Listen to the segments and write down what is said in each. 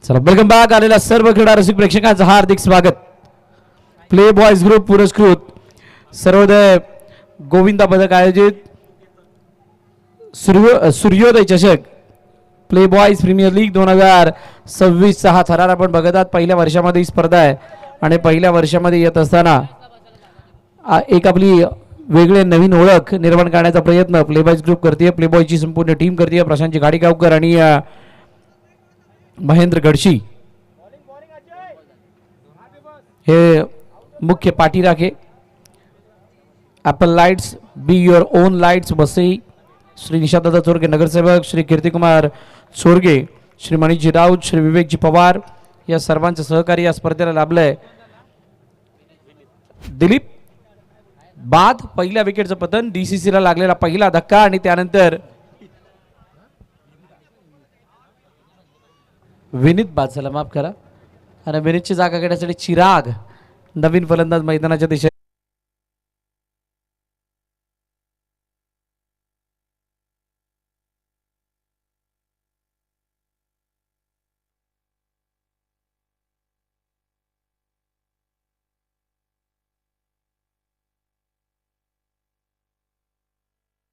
चला welcome back आलेल्या सर्व क्रीडा रसिक प्रेक्षकांचं हार्दिक स्वागत. प्ले बॉयज ग्रुप पुरस्कृत सर्वोदय गोविंदा पदक आयोजित सूर्योदय चषक प्ले बॉयज प्रीमियर लीग 2026 हा थरार आपण बघत आहात. पहिल्या वर्षामध्ये ही स्पर्धा आहे आणि पहिल्या वर्षामध्ये येत असताना एक आपली वेगळे नवीन ओळख निर्माण करण्याचा प्रयत्न प्ले बॉयज ग्रुप करते. प्ले बॉयची संपूर्ण टीम करते. प्रशांतजी गाडीगावकर आणि महेंद्र गडशी हे मुख्य पाठीराखे. Apple lights be your own lights Vasai Shri Nishadada Chorge नगरसेवक, श्री कीर्तिकुमार चोरगे, श्री मणिजी राऊत, श्री विवेकजी पवार या सर्वांचं सहकार्य या स्पर्धेला लाभलंय. दिलीप बाद पहिल्या विकेटचं पतन, डीसीसीला लागलेला पहिला धक्का आणि त्यानंतर विनीत बाद झाला, माफ करा. आणि विनीतची जागा घेण्यासाठी चिराग नवीन फलंदाज मैदानाच्या दिशेने.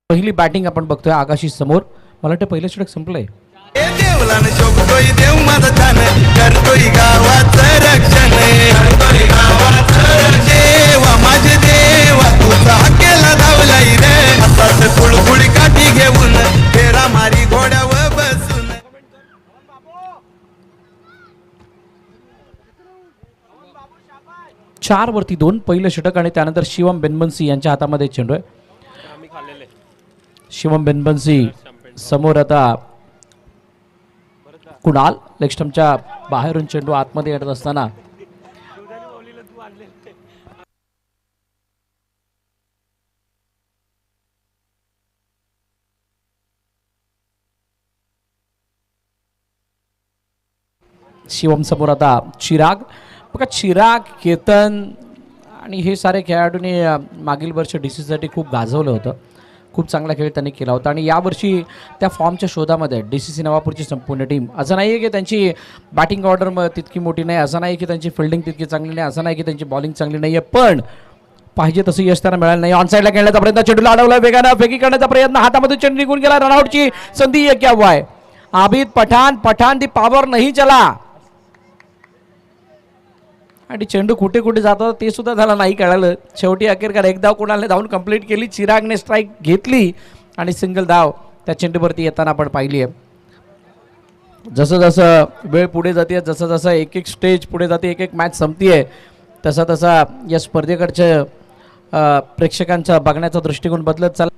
पहिली बॅटिंग आपण बघतोय आकाशी समोर. मला वाटतं पहिलं षटक संपलंय. देवला न शोभतोय देव माझा छान करतोय गावाचं रक्षण, करतोय गावाचं रक्षण. देवा माझे देवा तुझा हक्केला धावलाय रे, हातात कुळकुळी काठी घेऊन फेरा मारी घोड्यावर बसून. 4 वरती 2 पहिलं षटक आणि त्यानंतर शिवम बेनबन्सी यांच्या हातामध्ये चेंडू आहे. शिवम बेनबन्सी समोर आता कुणाल लेग स्टंपच्या बाहेरून चेंडू आतमध्ये येत असताना शिवम समोर आता चिराग. बघा चिराग, केतन आणि हे सारे खेळाडूंनी मागील वर्ष डीसीसाठी खूप गाजवलं होतं. खूप चांगला खेळ त्यांनी केला होता आणि यावर्षी त्या फॉर्मच्या शोधामध्ये डीसीसी नवापूरची संपूर्ण टीम. असं नाही आहे की त्यांची बॅटिंग ऑर्डर तितकी मोठी नाही, असं नाही की त्यांची फिल्डिंग तितकी चांगली नाही, असं नाही की त्यांची बॉलिंग चांगली नाही आहे, पण पाहिजे तसं यश त्यांना मिळालं नाही. ऑन साईडला खेळण्याचा प्रयत्न, चेंडूला अडवला वेगानं, फेकी करण्याचा प्रयत्न, हातामध्ये चेंडू निघून गेला. रनआउटची संधी क्या हुआ है. आबिद पठाण दी पॉवर नाही चला. आणि चेंडू कुठे कुठे जातो ते सुद्धा झाला नाही कळालं. शेवटी अखेरकार एक धाव कुणालने धावून कंप्लीट केली. चिरागने स्ट्राईक घेतली आणि सिंगल धाव त्या चेंडूवरती येताना आपण पाहिली आहे. जसं जसं वेळ पुढे जाते, जसं जसं एक एक स्टेज पुढे जाते, एक एक मॅच संपते, तसा तसा या स्पर्धेकडच्या प्रेक्षकांचा बघण्याचा दृष्टिकोन बदलत चालला.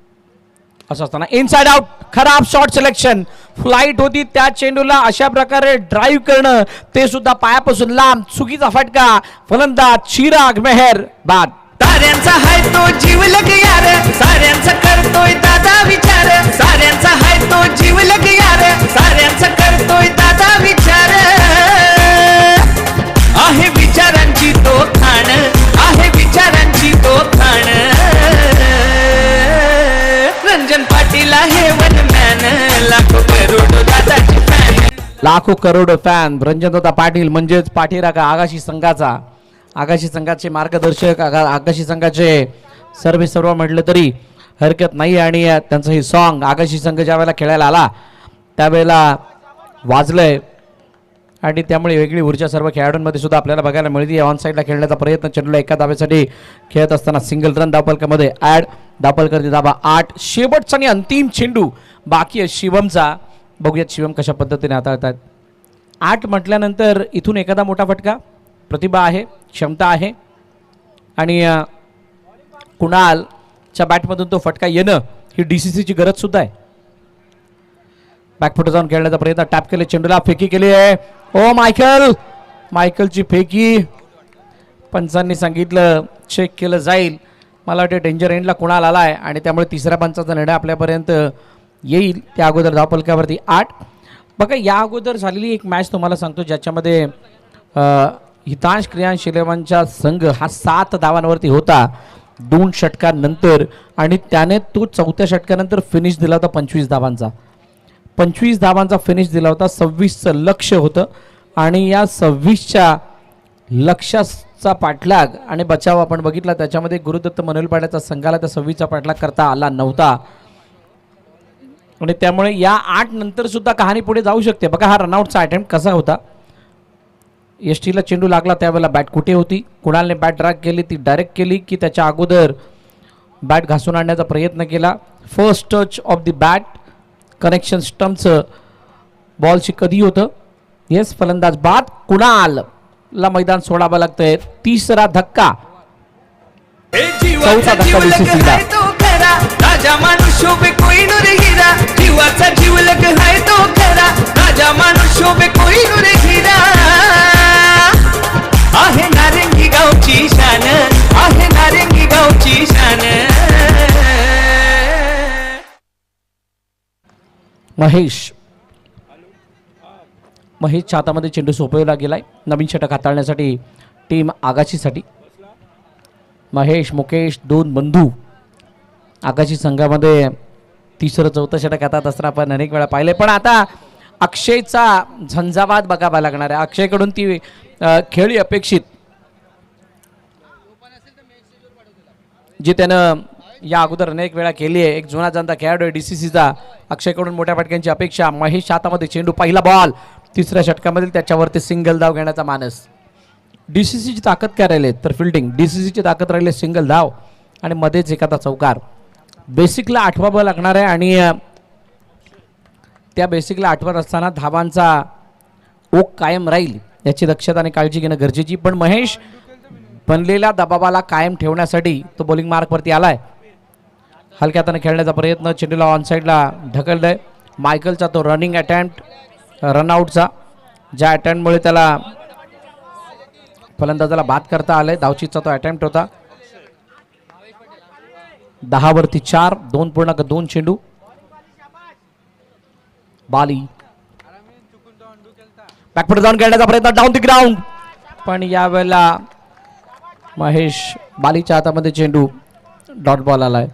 असं असताना इनसाइड आउट, खराब शॉट सिलेक्शन. फ्लाईट होती त्या चेंडूला अशा प्रकारे ड्राईव्ह करणं, ते सुद्धा पायापासून लांब, चुकीचा फटका. फलंदाज चिराग मेहर बाद. साऱ्यांचा हाय तो जीवलग यार, साऱ्यांचा करतोय दादा विचार, साऱ्यांचा हाय तो जीवलग यार, साऱ्यांचा करतोय दादा विचार. आहे विचारांची तो खाण, आहे विचारांची तो खाण. रंजन पाटील आहे वनमॅन, लाखो करोडो दादाची फॅन. लाखो करोड फॅन रंजनदादा पाटील म्हणजेच पाठीराखा आगाशी संघाचे मार्गदर्शक, आगाशी संघाचे सर्व म्हटलं तरी हरकत नाही. आणि त्यांचं हे सॉन्ग आगाशी संघ ज्या वेळेला खेळायला आला त्यावेळेला वाजलंय आणि त्यामुळे वेगळी ऊर्जा सर्व खेळाडूंमध्ये सुद्धा आपल्याला बघायला मिळते. ऑन साईडला खेळण्याचा प्रयत्न, चेंडूला एका धाब्यासाठी खेळत असताना सिंगल रन धावफलकामध्ये ॲड. धावफलकर धाबा 8. शेवटचा आणि अंतिम चेंडू बाकी आहे शिवमचा. बघूयात शिवम कशा पद्धतीने हाताळतात. 8 म्हटल्यानंतर इथून एखादा मोठा फटका, प्रतिभा आहे, क्षमता आहे आणि कुणालच्या बॅटमधून तो फटका येणं ही डीसीसीची गरज सुद्धा आहे. बॅकफुट जाऊन खेळण्याचा प्रयत्न, टॅप केले, चेंडूला फेकी केली आहे. ओ मायकलची फेकी पंचांनी सांगितलं चेक केलं जाईल. मला वाटतं डेंजर एंडला कुणाल आला आहे आणि त्यामुळे तिसऱ्या पंचाचा निर्णय आपल्यापर्यंत येईल. त्या अगोदर धावफलकावरती 8. बघा या अगोदर झालेली एक मॅच तुम्हाला सांगतो ज्याच्यामध्ये हितांश क्रियांश इलेव्हनचा संघ हा 7 धावांवरती होता 2 षटकांनंतर आणि त्याने तो 4थ्या षटकानंतर फिनिश दिला होता 25 धावांचा. 25 धावांचा फिनिश दिला होता. 26चं लक्ष होतं आणि या 26च्या लक्ष्याचा पाठलाग आणि बचाव आपण बघितला, त्याच्यामध्ये गुरुदत्त मनोलपाड्याचा संघाला त्या 26चा पाठलाग करता आला नव्हता आणि त्यामुळे या 8 नंतर सुद्धा कहाणी पुढे जाऊ शकते. बघा हा रनआउटचा अटेम्प्ट कसा होता. एसटीला चेंडू लागला त्यावेळेला बॅट कुठे होती, कुणालने बॅट ड्रॅग केली, ती डायरेक्ट केली की त्याच्या अगोदर बॅट घासून आणण्याचा प्रयत्न केला. First touch of the bat, connection स्टम्पचं बॉलशी कधी होतं. येस, फलंदाज बाद. कुणालला मैदान सोडावं लागतंय. तिसरा धक्का, चौथा धक्का बीसीसीला. राजा माणूस शोभे कोहिनूर हिरा, जीवाचा जीवलग हाय तो खरा. राजा माणूस शोभे कोहिनूर हिरा, आहे नारंगी गावची शान, आहे नारंगी गावची शान. महेशच्या हातामध्ये चेंडू सोपवला गेलाय नवीन षटक हाताळण्यासाठी टीम आगाशीसाठी. महेश, मुकेश, 2 बंधू आगाशी संघामध्ये तिसरं चौथं षटक हातात असताना आपण अनेक वेळा पाहिले. पण आता अक्षयचा झंझावात बघावा लागणार आहे. अक्षयकडून ती खेळी अपेक्षित जी त्यानं या अगोदर अनेक वेळा केली आहे. एक जुना जाणता खेळाडू आहे डीसीसीचा. अक्षयकडून मोठ्या फटक्यांची अपेक्षा. महेश हातामध्ये चेंडू, पहिला बॉल. तिसऱ्या षटकामध्ये त्याच्यावरती सिंगल धाव घेण्याचा मानस. डीसीसीची ताकद काय राहिले तर फिल्डिंग, डीसीसीची ताकद राहिले सिंगल धाव आणि मध्येच एखादा चौकार. बेसिकला आठवावं लागणार आहे आणि त्या बेसिकला आठवत असताना धावांचा ओघ कायम राहील याची दक्षता आणि काळजी घेणं गरजेची. पण महेश बनलेल्या दबावाला कायम ठेवण्यासाठी तो बॉलिंग मार्कवरती आलाय. हलक्या हाताने खेळण्याचा प्रयत्न, चेंडूला ऑन साईडला ढकललंय. मायकलचा तो रनिंग अटेम्प्ट रनआउटचा, ज्या अटेम्प्टमुळे त्याला फलंदाजाला बाद करता आलंय. धावचीचा तो अटेम्प्ट होता. 10 वरती 4, 2.2 चेंडू. बाली बॅकफुट जाऊन खेळण्याचा प्रयत्न, डाऊन द ग्राउंड. पण यावेळेला महेश बालीच्या हातामध्ये चेंडू, डॉट बॉल आलाय.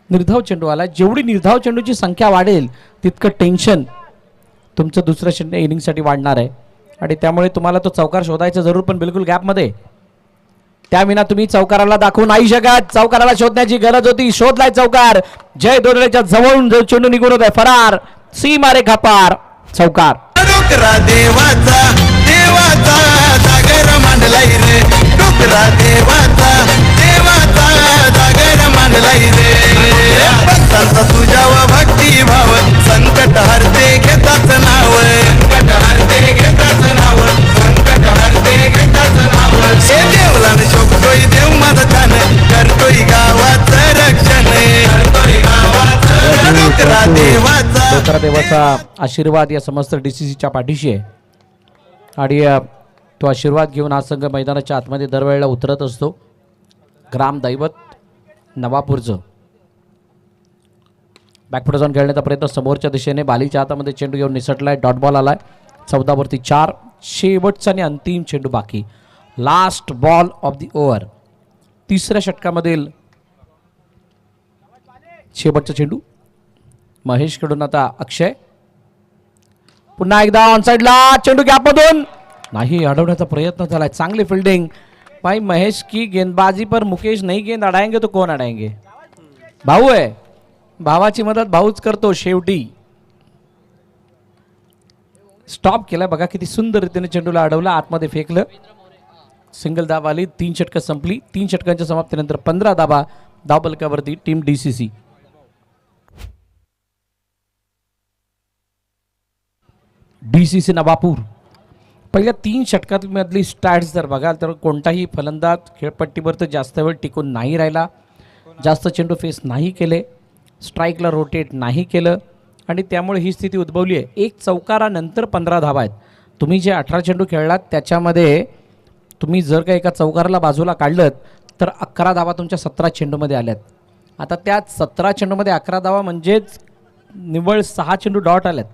निर्धाव चेंडू आलाय. जेवढी निर्धाव चेंडूची संख्या वाढेल तितकं टेन्शन तुमचं दुसऱ्या इनिंगसाठी वाढणार आहे आणि त्यामुळे तुम्हाला तो चौकार शोधायचा जरूर, पण बिलकुल गॅपमध्ये. त्याविना तुम्ही चौकाराला दाखवू नाही शकत. चौकाराला शोधण्याची गरज होती, शोधलाय चौकार. जय दोरलेच्या जवळून चेंडू निघून होत आहे, फरार, सीमा रेखा पार, चौकार. डोकरा देवाचा, देवाचा जागर मांडलाय रे. डोकरा देवाचा, देवाचा जागर मांडलाय रे. भक्तांचा तुझ्यावर भक्ती भाव, संकट हरते घेताच नाव, संकट हरते घेताच नाव, संकट हरते घेताच नाव. हे देवलान शोभतोय देव माझा छान, करतोय गावाचं रक्षण, करतोय गावाचं. डोकरा देवाचा, डोकरा देवाचा आशीर्वाद या समस्त डीसीसीच्या पाठीशी आहे आणि तो आशीर्वाद घेऊन हा संघ मैदानाच्या आतमध्ये दरवेळेला उतरत असतो. ग्रामदैवत नवापूरचं. बॅकफुट जाऊन खेळण्याचा प्रयत्न समोरच्या दिशेने. बालीच्या हातामध्ये चेंडू घेऊन निसटलाय. डॉट बॉल आलाय. 14 वरती 4, शेवटचा आणि अंतिम चेंडू बाकी. Last ball of the over. तिसऱ्या षटकामधील शेवटचा चेंडू. महेशकडून आता अक्षय. पुन्हा एकदा ऑनसाइडला चेंडू, गॅपमधून नाही, अडवण्याचा प्रयत्न झालाय. चांगली फिल्डिंग. भाई महेश की गेंदबाजी पर मुकेश नहीं गेंद अडाएंगे तो कोण अडाएंगे. भाऊ आहे, भावाची मदत भाऊच करतो शेवटी. स्टॉप केला. बघा किती सुंदर रीतीने चेंडूला अडवलं, आतमध्ये फेकलं. सिंगल धाव आली. 3 षटकं संपली. 3 षटकांच्या समाप्तीनंतर 15 धावा धावफलकावरती टीम डीसीसी. डीसीसी नवापूर. पहिल्या 3 षटकांमधली स्टॅट्स जर बघाल तर कोणताही फलंदाज खेळपट्टीवर तर जास्त वेळ टिकून नाही राहिला, जास्त चेंडू फेस नाही केले, स्ट्राईकला रोटेट नाही केलं आणि त्यामुळे ही स्थिती उद्भवली आहे. एक चौकारानंतर 15 धावा आहेत. तुम्ही जे 18 चेंडू खेळलात त्याच्यामध्ये तुम्ही जर का एका चौकाराला बाजूला काढलं तर 11 धावा तुमच्या 17 चेंडूमध्ये आल्यात. आता त्या 17 चेंडूमध्ये 11 धावा म्हणजेच निव्वळ 6 चेंडू डॉट आल्यात.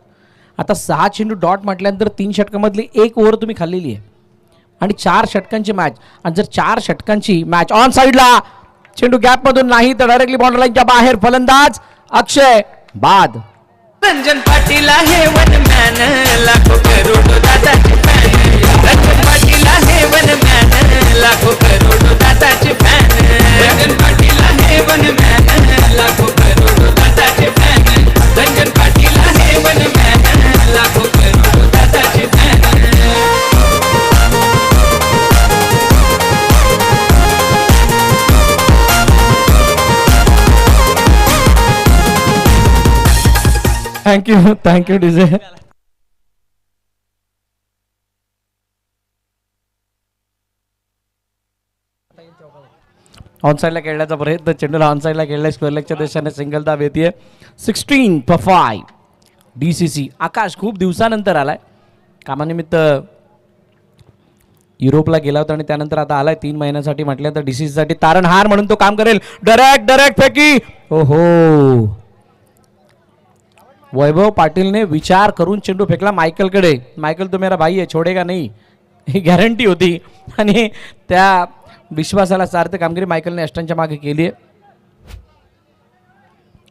आता 6 चेंडू डॉट म्हटल्यानंतर 3 षटकामधली 1 ओव्हर तुम्ही खाल्लेली आहे आणि 4 षटकांची मॅच. आणि जर 4 षटकांची मॅच ऑन साईडला, चेंडू गॅपमधून नाही तर डायरेक्टली बाउंड्री लाईनच्या बाहेर. फलंदाज अक्षय बाद. रंजन पाटील आहे वन मॅन, लाखो करोड दादाची फॅन. रंजन पाटील आहे वनमॅन लाखो करोडो दाताचे फॅन रंजन पाटील आहे वनमॅन लाखो करोडो दाताचे फॅन रंजन पाटील आहे वनमॅन लाखो करोडो दाताचे फॅन थँक्यू डीजे. ऑनसाईडला खेळण्याचा प्रयत्न, चेंडूला ऑनसाईडला खेळल्या स्क्वेअर लेगच्या दिशेने सिंगल धाव येते. 16-5 DCC. आकाश खूप दिवसानंतर आलाय, कामानिमित्त युरोपला गेला होता आणि त्यानंतर आता आलाय 3 महिन्यासाठी. म्हटल्यानंतर DCC साठी तारणहार म्हणून तो काम करेल. डायरेक्ट फेकी. ओहो, वैभव पाटीलने विचार करून चेंडू फेकला मायकलकडे. मायकल तो मेरा भाई है, छोडेगा नहीं, ही गॅरंटी होती आणि त्या विश्वासाला सार्थ कामगिरी मायकलने अष्टांच्या मागे केली आहे.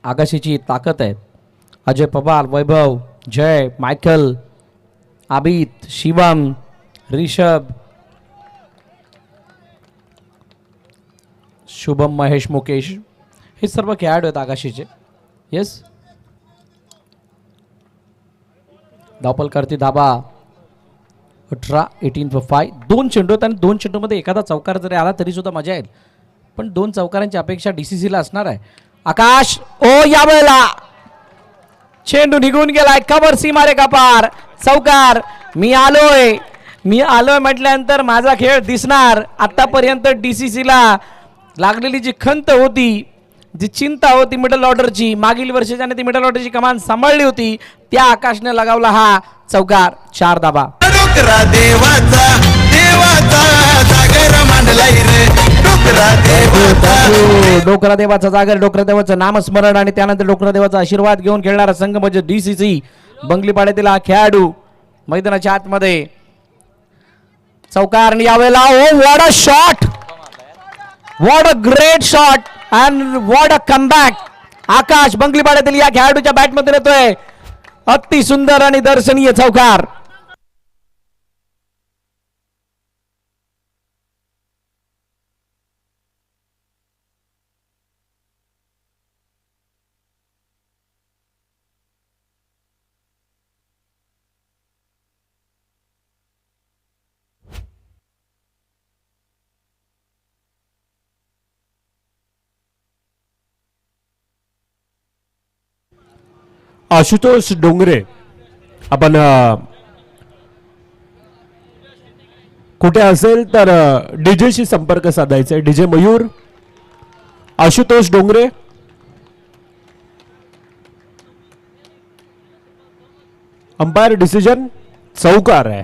आकाशीची ताकद आहे. अजय पवार, वैभव, जय, मायकल, आबित, शिवम, रिषभ, शुभम, महेश, मुकेश हे सर्व खेळाडू आहेत आकाशीचे. येस, धावपल करते धाबा 18-5. 2 चेंडू आहेत आणि 2 चेंडूमध्ये एखादा चौकार जरी आला तरी सुद्धा मजा येईल, पण 2 चौकारांची अपेक्षा DCCला असणार आहे. आकाश ओ यावेळेला चेंडू निघून गेलाय. कवर सीमारे का पार. चौकार. मी आलोय म्हटल्यानंतर माझा खेळ दिसणार. आतापर्यंत DCCला लागलेली जी खंत होती, जी चिंता होती मिडल ऑर्डरची, मागील वर्षी ज्याने ती मिडल ऑर्डरची कमान सांभाळली होती, त्या आकाशने लगावला हा चौकार. 4 धाबा. डोकरा देवाचा देवाचा जागर मांडलाय रे डोकरा देवाचा. डोकरा देवाचा जागर, डोकरा देवाचं नामस्मरण आणि त्यानंतर डोकरा देवाचा आशीर्वाद घेऊन खेळणारा संघ म्हणजे DCC. बंगलीपाड्यातील हा खेळाडू मैदानाच्या आतमध्ये. चौकार यावेळेला. Oh what a shot, what a great shot and what a comeback. Akash बंगलीपाड्यातील या खेळाडूच्या बॅटमध्ये येतोय. अति सुंदर आणि दर्शनीय चौकार. आशुतोष डोंगरे, आपण कुठे असेल तर डीजेशी संपर्क साधायचा आहे. DJ Mayur, Ashutosh Dongre. Umpire decision चौकार आहे.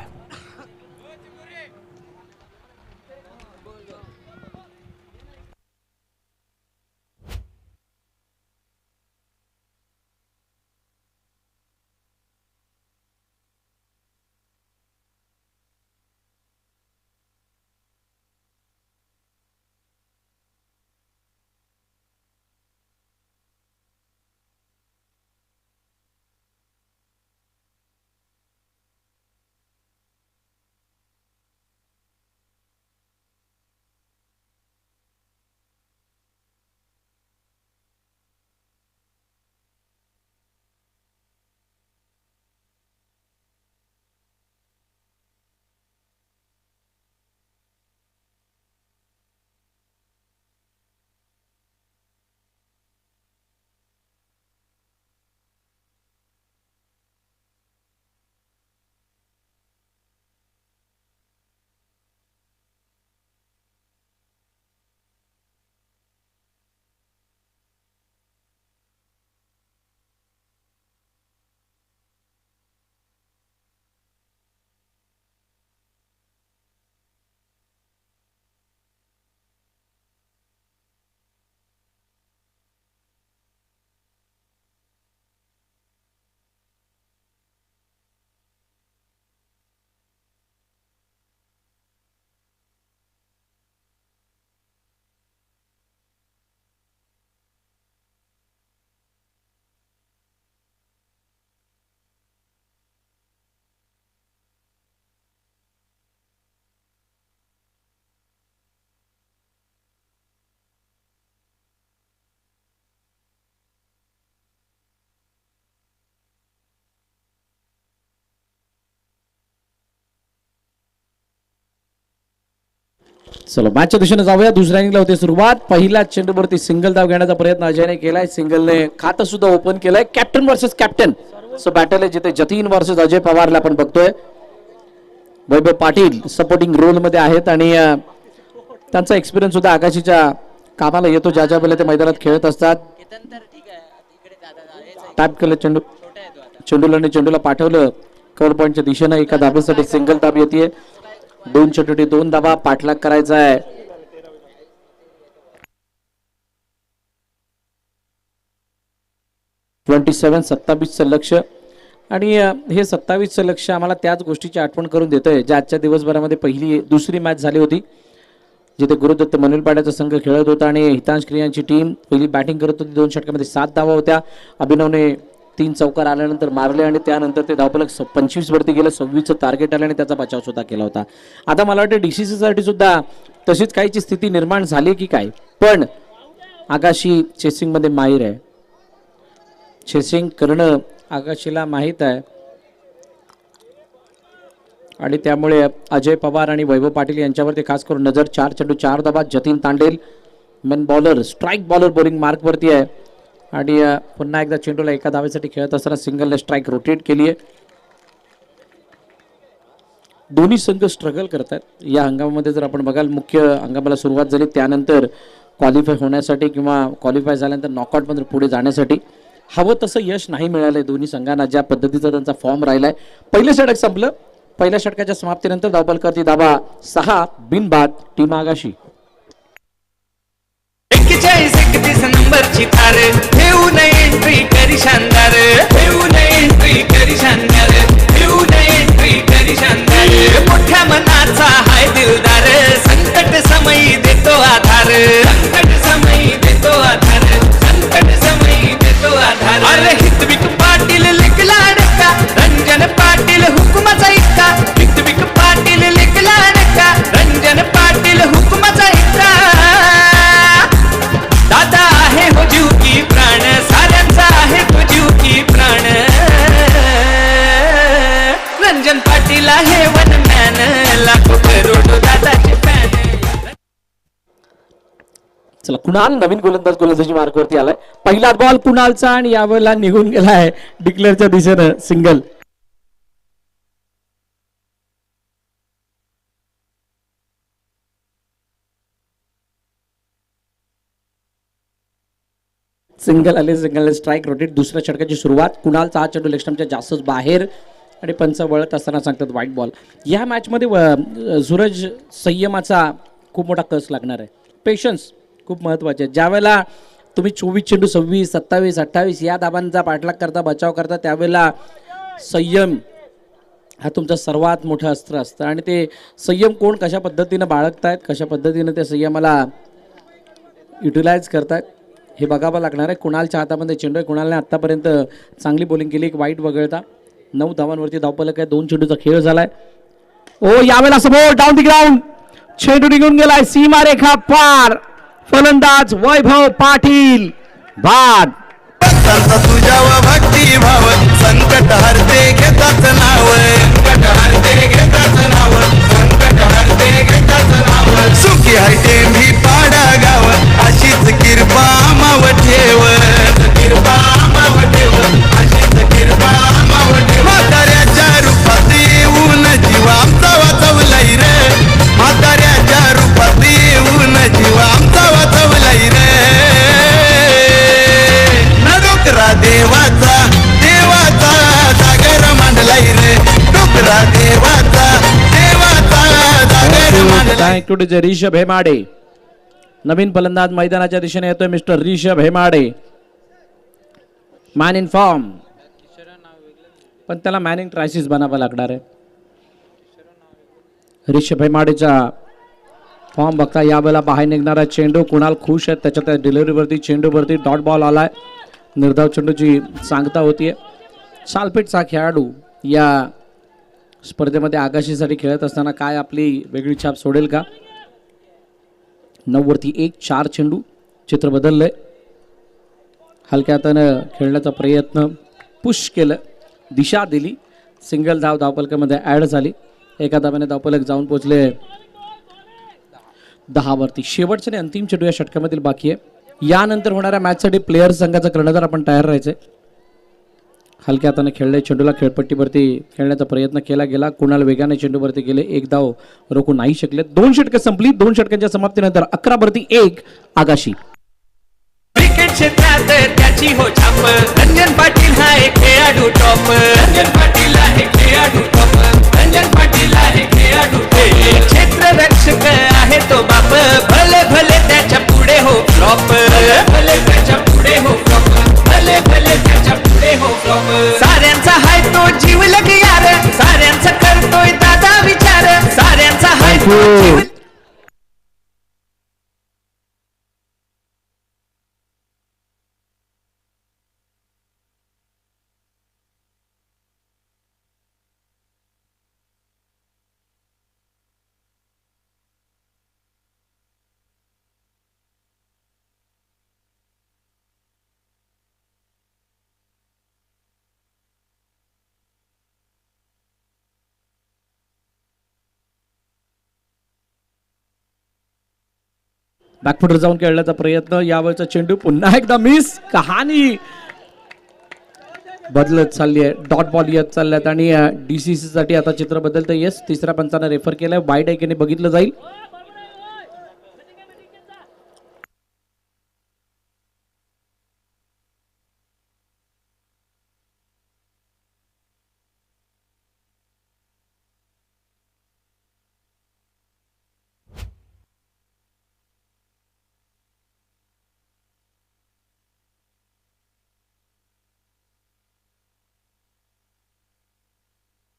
चलो मॅचच्या दिशेने जाऊया. दुसऱ्या इनिंगला होते सुरुवात. पहिला चेंडूवरती सिंगल धाव घेण्याचा प्रयत्न अजयने केलाय. सिंगलने खातं सुद्धा ओपन केलंय. Captain versus captain so battle आहे जिथे जतीन वर्सेस अजय पवारला आपण बघतोय. वैभव पाटील सपोर्टिंग रोल मध्ये आहेत आणि त्यांचा एक्सपिरियन्स सुद्धा आकाशीच्या कामाला येतो ज्या ज्या वेळेला ते मैदानात खेळत असतात. टॅप केलं चेंडू. चेंडूला पाठवलं कव्हर पॉईंटच्या दिशेनं. एका धाबेसाठी सिंगल धाब येते. 2 चेंडूसाठी 2 धाबा. पाठलाग करायचा आहे. (27-27) लक्ष आणि हे 27चं लक्ष आम्हाला त्याच गोष्टीची आठवण करून देतंय ज्या आजच्या दिवसभरामध्ये दुसरी मॅच झाली होती जिथे गुरुदत्त मनविलपाड्याचा संघ खेळत होता आणि हितांश क्रियांची टीम पहिली बॅटिंग करत होती. 2 षटकामध्ये 7 धावा होत्या. अभिनवने 3 चौकार आल्यानंतर मारले आणि त्यानंतर ते धावफलक 25 वरती गेलं. 26चं टार्गेट आलं आणि त्याचा बचाव सुद्धा केला होता. आता मला वाटतं DCC साठी सुद्धा तशीच काहीची स्थिती निर्माण झाली की काय. पण आकाशी चेसिंग मध्ये माहीर आहे. चेसिंग करणं आकाशीला माहीत आहे आणि त्यामुळे अजय पवार आणि वैभव पाटील यांच्यावरती खास करून नजर. 4 चेंडू 4 धाबा. Jatin Tandel main bowler strike bowler bowling mark वरती आहे आणि पुन्हा एकदा चेंडूला एका धावेसाठी खेळत असताना सिंगलने स्ट्राईक रोटेट केली आहे. दोन्ही संघ स्ट्रगल करतात या हंगामामध्ये. जर आपण बघाल मुख्य हंगामाला सुरुवात झाली त्यानंतर क्वालिफाय होण्यासाठी किंवा क्वालिफाय झाल्यानंतर नॉकआउटमध्ये पुढे जाण्यासाठी हवं तसं यश नाही मिळालंय दोन्ही संघांना. ज्या पद्धतीचा त्यांचा फॉर्म राहिलाय. पहिलं षटक संपलं. पहिल्या षटकाच्या समाप्तीनंतर धावफलकावरती धाबा 6 बिनबाद. टीम आगाशी 41-31 नंबरची तार ठेवून एंट्री करी शानदार. ठेवून एंट्री करी शानदार. ठेवून एंट्री करी शानदार. मोठ्या मनाचा हाय दिलदार. संकट समयी देतो आधार. संकट समयी देतो आधार. संकट समयी देतो आधार. अरे हितविक पाटील लिखला डका. रंजन पाटील हुकुमाचा इक्का. हितविक पाटील लिखला डका. रंजन पाटील हुकुमाचा इक्का. दादा आहे हो जीव की प्राण. साऱ्यांचा आहे तो जीव की प्राण. रंजन पाटील आहे वन मॅन. लाखो करोडो दादाचे फॅन. चला कुणाल नवीन गोलंदाजी मार्कवरती आलाय. पहिला बॉल कुणालचा आणि यावेळेला निघून गेलाय डिक्लेअरच्या दिशेनं सिंगल. सिंगल आले. Single strike rotate. दुसऱ्या षटकाची सुरुवात. कुणालचा हा चेंडू लेग जास्तच बाहेर आणि पंच वळत असताना सांगतात व्हाईट बॉल. या मॅचमध्ये सूरज संयमाचा खूप मोठा कस लागणार आहे. पेशन्स खूप महत्त्वाचे आहे. ज्या वेळेला तुम्ही 24 चेंडू 26, 27, 28 या धाबांचा पाठलाग करता बचाव करता त्यावेळेला संयम हा तुमचा सर्वात मोठं अस्त्र असतं आणि ते संयम कोण कशा पद्धतीनं बाळगतायत कशा पद्धतीनं त्या संयमाला युटिलाइज करतायत हे बघावं लागणार आहे. कुणालच्या हातामध्ये चेंडू आहे. कुणालने आत्तापर्यंत चांगली बॉलिंग केली. एक वाईट वगळता 9 धावांवरती धावफलक आहे. 2 चेंडूचा खेळ झालाय. ओ यावेळेला समोर डाऊन द ग्राउंड. चेंडू निघून गेलाय सीमारेखा पार. फलंदाज वैभव पाटील बाद. भक्तांचा तुझ्यावर भक्ती भाव. संकट हरते घेतात नाव. संकट हरते घेतात नाव. संकट हरते घेतात नाव. सुखी आहे टेंभी पाडा गाव. अशीच किरपा माव ठेव. किरपा माव ठेव. अशीच किरपा माव ठेव. म्हाताऱ्याच्या रूपात येऊन जीव आमचा वाचवलाय रे. म्हाताऱ्याच्या रूपात येऊन जीव आमचा वाचवलाय रे. डोकरा देवाचा देवाचा जागर मांडलाय रे. डोकरा देवाचा देवाचा जागर मांडलाय. Thank you Rishabh Hemade. नवीन फलंदाज मैदानाच्या दिशेने येतोय mister Rishabh Hemade. Man in form पण त्याला मॅन इन क्रायसिस बनावं लागणार आहे. रिषभ हेमाडेचा फॉर्म बघता यावेळेला बाहेर निघणारा चेंडू. कुणाल खुश आहेत त्याच्या डिलिव्हरीवरती. चेंडूवरती डॉट बॉल आलाय. निर्धाव चेंडूची सांगता होतीये. सालपेठचा खेळाडू या स्पर्धेमध्ये आगाशीसाठी खेळत असताना काय आपली वेगळी छाप सोडेल का. 9 वरती 1. 4 चेंडू. चित्र बदललंय. हलक्या हातानं खेळण्याचा प्रयत्न. पुश केलं. दिशा दिली. सिंगल धाव धावफलकामध्ये ॲड झाली. एका धाव्याने धावफलक जाऊन पोहोचले 10 वरती शेवटचा आणि अंतिम चेंडू या षटकामधील बाकी आहे. यानंतर होणाऱ्या मॅचसाठी प्लेयर संघाचा कर्णधार आपण तयार राहायचंय. हलक्या हाताने खेळले चेंडूला खेळपट्टीवरती खेळण्याचा प्रयत्न केला गेला. कुणाल वेगाने चेंडूवरती गेले. एक धाव रोखू नाही शकले. 2 षटके संपली. 2 षटकांच्या समाप्तीनंतर 11 वरती 1 आगाशी. क्रिकेट क्षेत्रात त्याची हो छाप रंजन पाटील हा एक खेळाडू टॉप रंजन पाटील आहे खेळाडू टॉप रंजन पाटील आहे खेळाडू टॉप क्षेत्ररक्षक आहे तो बाप भले भले त्याच्या पुढे हो फ्लॉप भले भले त्याच्या पुढे हो फ्लॉप भले भले त्याच्या पुढे हो फ्लॉप साऱ्यांचा हाय तो जीव लग यार साऱ्यांचा करतोय दादा विचार साऱ्यांचा हाय तो जीव बॅकफुटर जाऊन खेळण्याचा प्रयत्न. यावेळचा चेंडू पुन्हा एकदा मिस. कहाणी बदलत चालली आहे. डॉट बॉल येत चालल्यात आणि DCC साठी आता चित्र बदलतं. येस तिसऱ्या पंचानं रेफर केलंय. वाईड ऐकने बघितलं जाईल.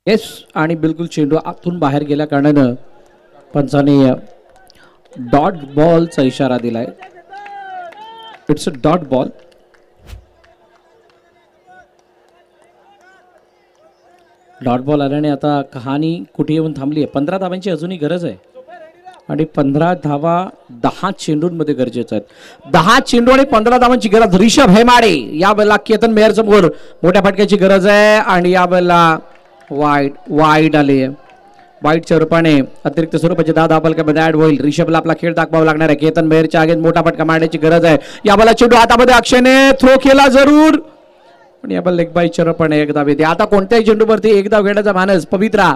येस आणि बिलकुल चेंडू आतून बाहेर गेल्या कारणानं पंचाने डॉट बॉलचा इशारा दिलाय. It's a dot ball. Dot ball आल्याने आता कहाणी कुठे येऊन थांबली आहे. 15 धावांची अजूनही गरज आहे आणि 15 धावा 10 चेंडूंमध्ये गरजेचं आहेत. 10 चेंडू आणि 15 धावांची गरज. रिषभ हेमाडे या वेळेला केतन मेहर समोर मोठ्या फटक्याची गरज आहे आणि या वेळेला वाईड आले. वाईडच्या रूपाने अतिरिक्त स्वरूपाचे 10 धावफलकामध्ये ऍड होईल. रिषभला आपला खेळ दाखवावा लागणार आहे. केतन मेहरच्या आगेत मोठा फटका मारण्याची गरज आहे. या बॉलला चेंडू हातामध्ये अक्षयने थ्रो केला जरूर पण या बॉल लेग बाईच्या रूपाने एक धाव येते. आता कोणत्याही चेंडूवरती एक धाव घेण्याचा मानस पवित्रा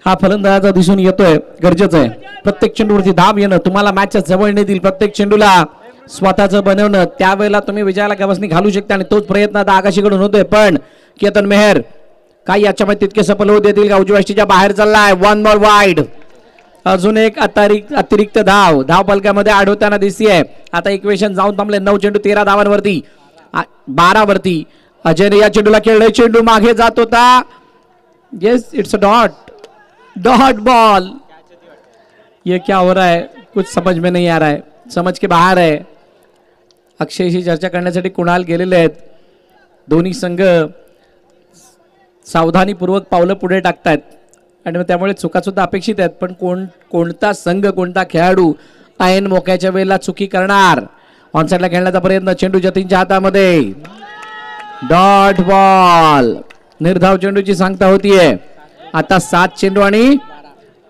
हा फलंदाजाचा दिसून येतोय. गरजेचं आहे प्रत्येक चेंडूवरती धाव येणं. तुम्हाला मॅचच्या जवळ नेतील. प्रत्येक चेंडूला स्वतःचं बनवणं. त्यावेळेला तुम्ही विजयाला गवसणी घालू शकता आणि तोच प्रयत्न आता आकाशीकडून होतोय. पण केतन मेहर काही याच्यामध्ये तितके सफल होऊ देतील का? उजव्या बाहेर चाललाय. 1 मोर वाईड. अजून एक अतिरिक्त धाव फलकामध्ये ऍड होताना दिसतीये. आता इक्वेशन जाऊन थांबले. 9 चेंडू 13 धावांवरती 12 वरती. अजयने या चेंडूला खेळले. चेंडू मागे जात होता. Yes it's a dot ball. ये क्या हो रहा है? कुछ समझ में नहीं आ रहा है. समझ के बाहर है. अक्षयशी चर्चा करण्यासाठी कुणाल गेलेले आहेत. दोन्ही संघ सावधानीपूर्वक पावलं पुढे टाकतायत आणि त्यामुळे चुका सुद्धा अपेक्षित आहेत. पण कोणता संघ कोणता खेळाडू ऐन मोक्याच्या वेळेला चुकी करणार? ऑनसाइडला खेळण्याचा प्रयत्न. चेंडू जतीनच्या हातामध्ये. Dot ball. निर्धाव चेंडूची सांगता होतीये. आता 7 चेंडू आणि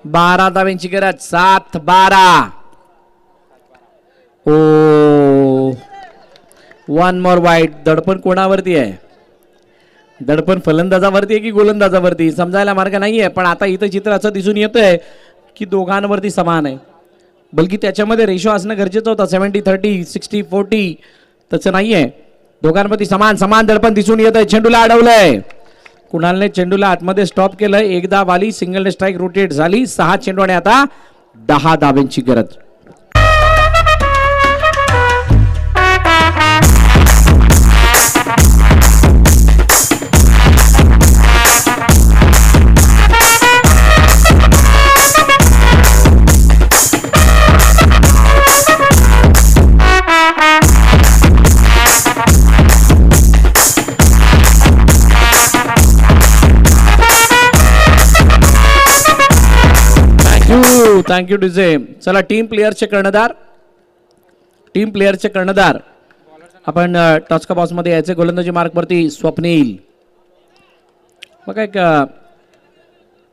12 धावांची गरज. 7-12. ओ 1 मोर वाईड. दडपण कोणावरती आहे? दडपण फलंदाजावरती आहे की गोलंदाजावरती समजायला मार्ग नाहीये. पण आता इथं चित्र असं दिसून येतंय की दोघांवरती समान आहे. बल्कि त्याच्यामध्ये रेशो असणं गरजेचं होतं. 70-30 60-40 तसं नाहीये. दोघांवरती समान दडपण दिसून येत आहे. चेंडूला अडवलंय. कुणालने चेंडूला आतमध्ये स्टॉप केलं. एकदा वाली सिंगल स्ट्राईक रोटेट झाली. 6 चेंडू आणि आता 10 धावांची गरज. Thank you DJ. चला टीम प्लेयरचे कर्णधार आपण टॉस का बॉक्स मध्ये यायचे. गोलंदाजी मार्कवरती स्वप्नील. बघा एक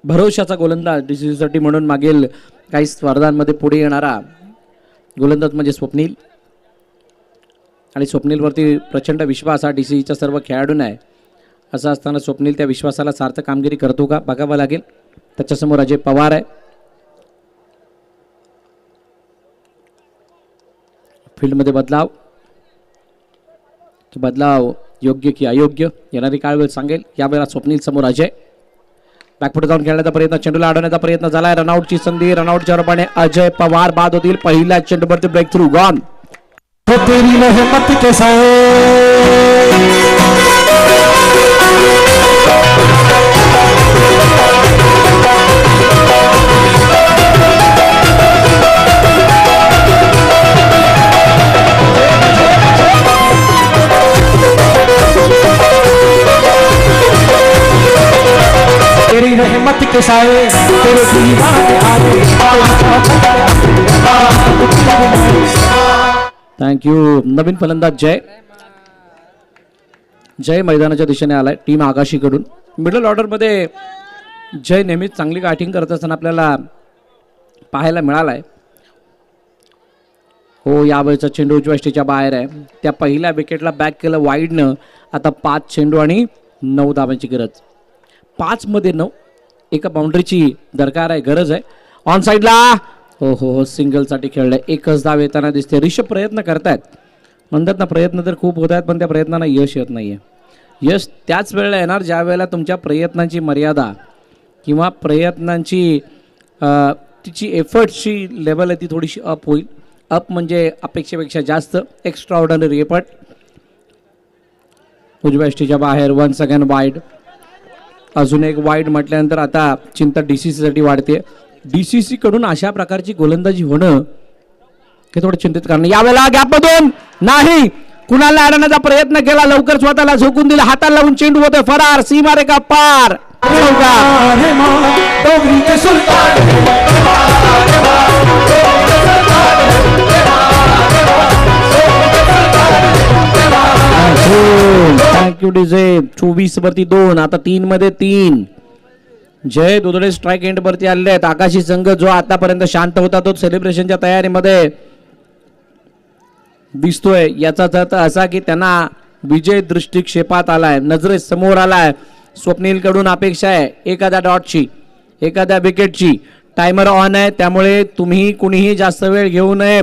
भरोशाचा गोलंदाज DCC साठी म्हणून मागील काही स्पर्धांमध्ये पुढे येणारा गोलंदाज म्हणजे स्वप्नील, आणि स्वप्नीलवरती प्रचंड विश्वास हा DCच्या सर्व खेळाडूंना आहे. असं असताना स्वप्नील त्या विश्वासाला सार्थक कामगिरी करतो का बघावं लागेल. त्याच्यासमोर अजय पवार आहे. फील्डमध्ये बदलाव योग्य की अयोग्य येणारी काळ वेळ सांगेल. यावेळेला स्वप्नील समोर अजय. बॅकफुट जाऊन खेळण्याचा प्रयत्न, चेंडूला अडवण्याचा प्रयत्न झालाय. रनआउटची संधी, रनआउटच्या रूपाने अजय पवार बाद होतील. पहिल्या चेंडूवरती ब्रेक थ्रू गॉन. तेरी रहमत के साए तेरे दीवाने आए. थँक्यू. नवीन फलंदाज जय मैदानाच्या दिशेने आलाय टीम आकाशीकडून. मिडल ऑर्डरमध्ये जय नेहमीच चांगली बॅटिंग करत असताना आपल्याला पाहायला मिळालाय. हो, यावेळेचा चेंडू उजव्या स्टेच्या बाहेर आहे. त्या पहिल्या विकेटला बॅक केलं वाईडनं. आता 5 चेंडू आणि 9 धावांची गरज. 5 मध्ये 9, एका बाउंड्रीची दरकार आहे, गरज आहे. ऑन साईडला हो सिंगलसाठी खेळलंय. एकच धाव येताना दिसते. ऋषभ प्रयत्न करतायत, म्हणतात ना प्रयत्न तर खूप होत आहेत पण त्या प्रयत्नांना यश येत नाहीये. यश त्याच वेळेला येणार ज्या वेळेला तुमच्या प्रयत्नांची मर्यादा किंवा प्रयत्नांची तिची एफर्टची लेवल आहे ती थोडीशी अप होईल. अप म्हणजे अपेक्षेपेक्षा जास्त, एक्स्ट्रा ऑर्डिनरी एफर्ट. उजव्या स्टेच्या बाहेर, वन्स अगेन वाईड. अजून एक वाईड म्हटल्यानंतर आता चिंता DCCसाठी वाढते. DCC कडून अशा प्रकारची गोलंदाजी होणं हे थोडं चिंतित कारण. यावेळेला गॅपमधून नाही, कुणाला अडवण्याचा प्रयत्न केला, लवकर स्वतःला झोकून दिला, हाताला लावून चेंडू होतोय फरार. सीमारेखा पार. Thank you DJ. 24 वरती 2, आता 3 मध्ये 3. जय दोदडे स्ट्राईक एंड वरती आलेले आहेत. आकाशी संघ जो आतापर्यंत शांत होता तो सेलिब्रेशनच्या तयारीमध्ये दिसतोय. याचाच अर्थ असा की त्यांना विजय दृष्टिक्षेपात आलाय, नजरे समोर आलाय. स्वप्नील कडून अपेक्षा आहे एखाद्या डॉटची, एखाद्या विकेटची. टायमर ऑन आहे, त्यामुळे तुम्ही कुणीही जास्त वेळ घेऊ नये.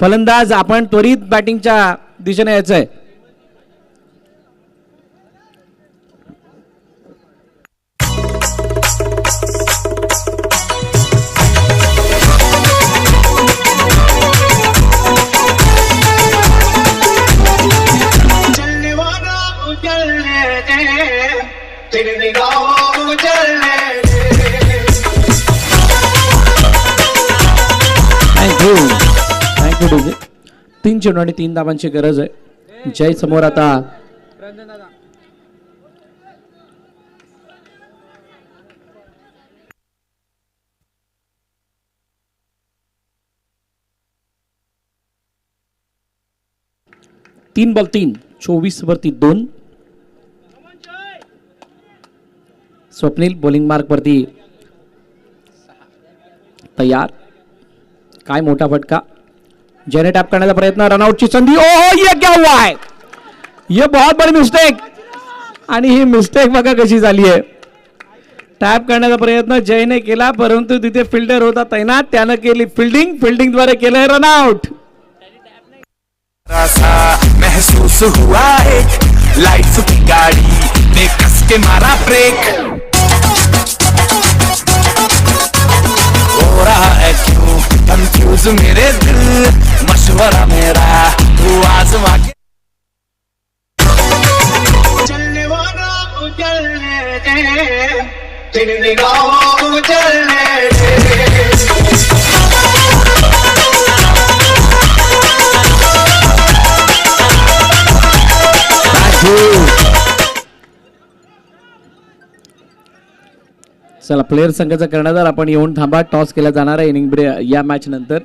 फलंदाज आपण त्वरित बॅटिंगच्या दिशेने यायचंय. Thank you DJ. 3 चेंडू आणि 3 धावांची गरज आहे. जय समोर आता तीन बॉल 3, 24 वरती 2. स्वप्नील बॉलिंग मार्क वरती तयार. काय मोठा फटका. जयने टॅप करण्याचा प्रयत्न, रनआउटची संधी. ओहो, ये क्या हुआ है, ये बहुत बड़ी मिस्टेक. आणि ही मिस्टेक बघा कशी झाली आहे. टॅप करण्याचा प्रयत्न जयने केला परंतु तिथे फिल्डर होता तैनात, त्यानं केली फिल्डिंगद्वारे केलंय रनआउट. महसूस हुआ है लाइफ की गाड़ी में कस के मारा ब्रेक. हो रहा है क्यों कंफ्यूज मेरे दिल, मशवरा मेरा तू आजमा के. चलने वाला चलने दे, तेरी निगाहों को चलने दे. चला प्लेयर संघाचा कर्णधार आपण येऊन थांबा. टॉस केला जाणार आहे इनिंग या मॅच नंतर.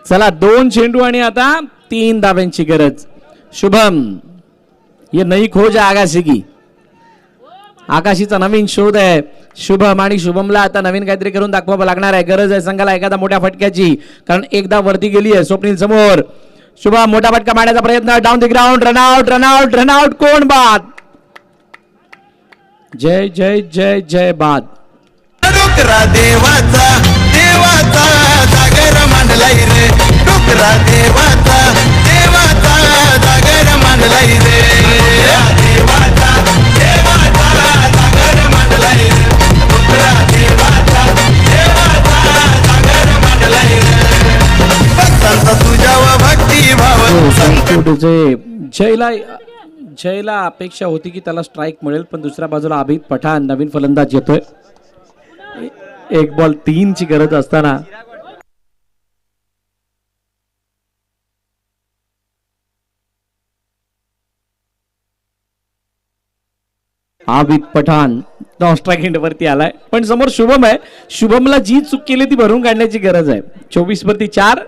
चला 2 चेंडू आणि आता 3 धाव्यांची गरज. शुभम, ये नई खोज आहे आकाशी की. आकाशीचा नवीन शोध आहे. शुभम आणि शुभमला आता नवीन काहीतरी करून दाखवावं लागणार आहे. गरज आहे संघाला एखादा मोठ्या फटक्याची, कारण एकदा वरती गेली आहे. स्वप्नील समोर, शुभम मोठा फटका मारण्याचा प्रयत्न, down the ground, run out run out run out. कोण बाद? जय जय जय जय बाद. डोकरा देवाचा देवाचा जागर मांडलाई रे. डोकरा देवाचा देवाचा जागर मांडलाई रे. देवाचा देवाचा जागर मांडलाई रे. डोकरा देवाचा देवाचा जागर मांडलाई रे. भक्तांचा तुझ्यावर भक्ती भाव जयला अपेक्षा होती की त्याला स्ट्राईक मिळेल, पण दुसऱ्या बाजूला अभित पठाण नवीन फलंदाज येतोय. एक बॉल 3 ची गरज असताना Abid Pathan non strike end वरती आलाय, पण समोर शुभम आहे. शुभमला जी चूक केली ती भरून काढण्याची गरज आहे. 24 वरती 4.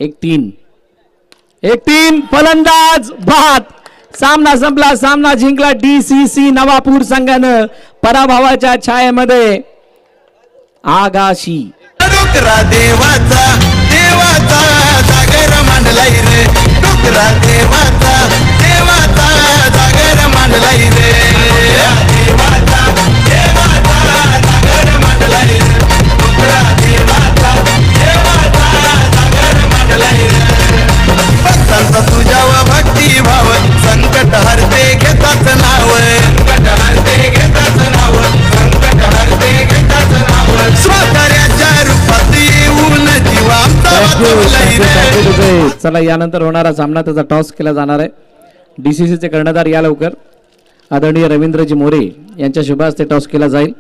एक तीन फलंदाज बाद. सामना संपला, सामना जिंकला DCC नवापूर संघानं पराभवाच्या छायेमध्ये. आगाशी डोकरा देवाचा देवाचा जागर मांडलाई रे. डोकरा देवाचा देवाचा जागर मांडलाई रे. देवाचा देवाचा जागर मांडलाई रे. डोकरा देवाचा देवाचा जागर मांडलाई रे. भक्तांचा तुझ्यावर भक्ती भाव, संकट हरते घेताच नाव. संकट हरते घेताच नाव. संकट हरते घेताच नाव. स्वतःच्या रूपात येऊन जीवा आमचा वाचवलाई रे. चला, यानंतर होणारा सामना त्याचा टॉस केला जाणार आहे. DCCचे कर्णधार या लवकर आदरणीय रवींद्रजी मोरे यांच्या शुभ हस्ते टॉस केला जाईल.